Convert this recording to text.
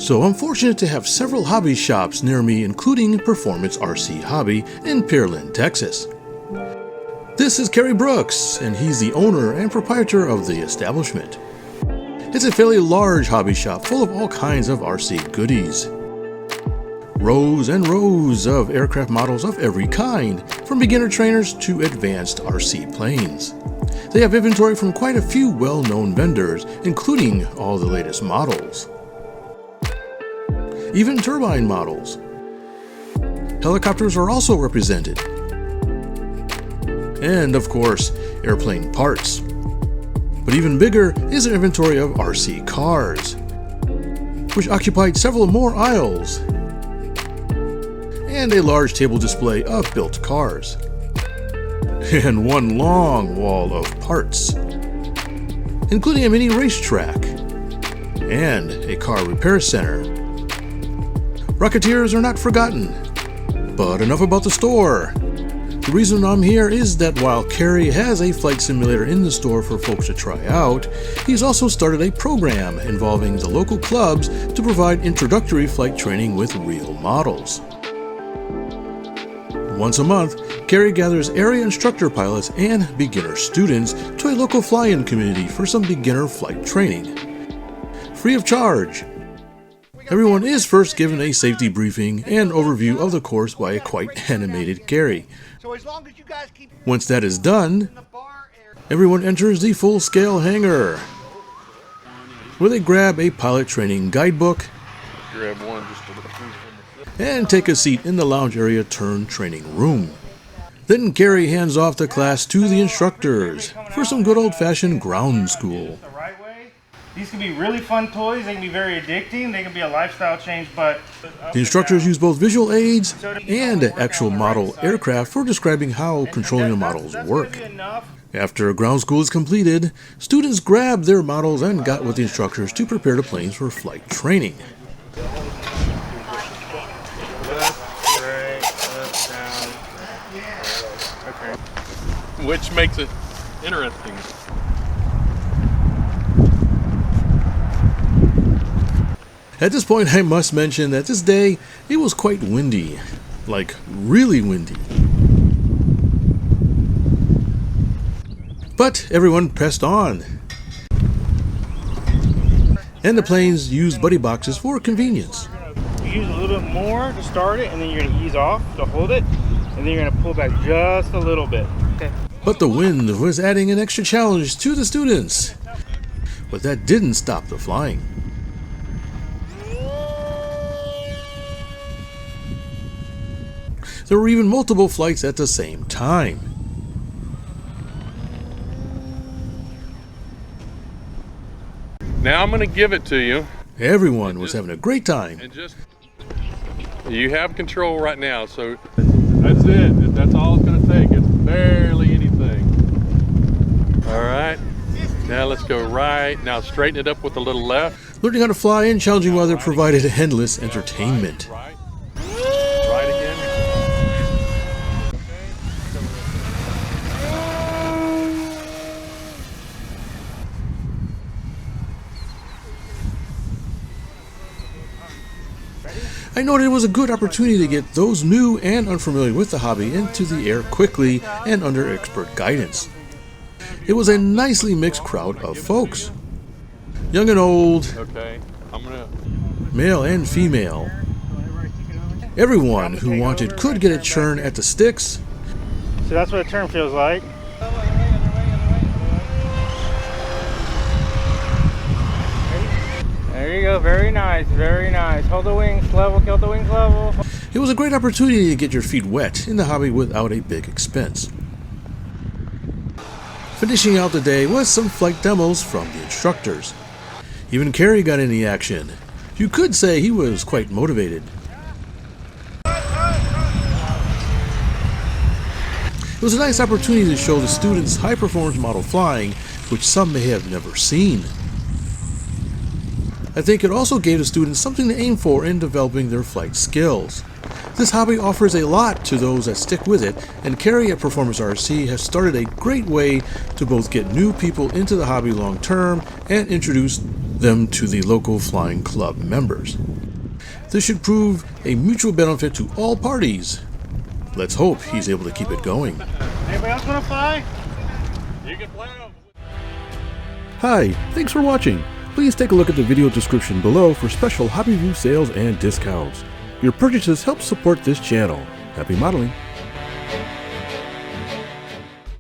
So I'm fortunate to have several hobby shops near me, including Performance RC Hobby in Pearland, Texas. This is Kerry Brooks, and he's the owner and proprietor of the establishment. It's a fairly large hobby shop full of all kinds of RC goodies. Rows and rows of aircraft models of every kind, from beginner trainers to advanced RC planes. They have inventory from quite a few well-known vendors, including all the latest models. Even turbine models. Helicopters are also represented. And of course, airplane parts. But even bigger is an inventory of RC cars, which occupied several more aisles, and a large table display of built cars, and one long wall of parts, including a mini racetrack and a car repair center. Rocketeers are not forgotten, but enough about the store. The reason I'm here is that while Kerry has a flight simulator in the store for folks to try out, he's also started a program involving the local clubs to provide introductory flight training with real models. Once a month, Kerry gathers area instructor pilots and beginner students to a local fly-in community for some beginner flight training. Free of charge. Everyone is first given a safety briefing and overview of the course by a quite animated Kerry. Once that is done, everyone enters the full-scale hangar, where they grab a pilot training guidebook and take a seat in the lounge area turned training room. Then Kerry hands off the class to the instructors for some good old-fashioned ground school. These can be really fun toys, they can be very addicting, they can be a lifestyle change, but... The instructors use both visual aids and actual model aircraft for describing how controlling the models work. After ground school is completed, students grabbed their models and got with the instructors to prepare the planes for flight training. Which makes it interesting. At this point, I must mention that this day, it was quite windy. Like, really windy. But everyone pressed on. And the planes used buddy boxes for convenience. You use a little bit more to start it, and then you're going to ease off to hold it, and then you're going to pull back just a little bit. Okay. But the wind was adding an extra challenge to the students. But that didn't stop the flying. There were even multiple flights at the same time. Now I'm going to give it to you. Everyone was having a great time. And you have control right now, so that's it. That's all it's going to take. It's barely anything. All right. Now let's go right. Now straighten it up with a little left. Learning how to fly in challenging weather provided endless entertainment. Right again. I noted it was a good opportunity to get those new and unfamiliar with the hobby into the air quickly and under expert guidance. It was a nicely mixed crowd of folks. Young and old, male and female. Everyone who wanted could get a turn at the sticks. So that's what a turn feels like. There you go, very nice, very nice. Hold the wings level, kill the wings level. It was a great opportunity to get your feet wet in the hobby without a big expense. Finishing out the day was some flight demos from the instructors. Even Kerry got in the action. You could say he was quite motivated. It was a nice opportunity to show the students high-performance model flying, which some may have never seen. I think it also gave the students something to aim for in developing their flight skills. This hobby offers a lot to those that stick with it, and Kerry at Performance RC has started a great way to both get new people into the hobby long term and introduce them to the local flying club members. This should prove a mutual benefit to all parties. Let's hope he's able to keep it going. Anybody else want to fly? You can fly them. Hi, thanks for watching. Please take a look at the video description below for special HobbyView sales and discounts. Your purchases help support this channel. Happy modeling!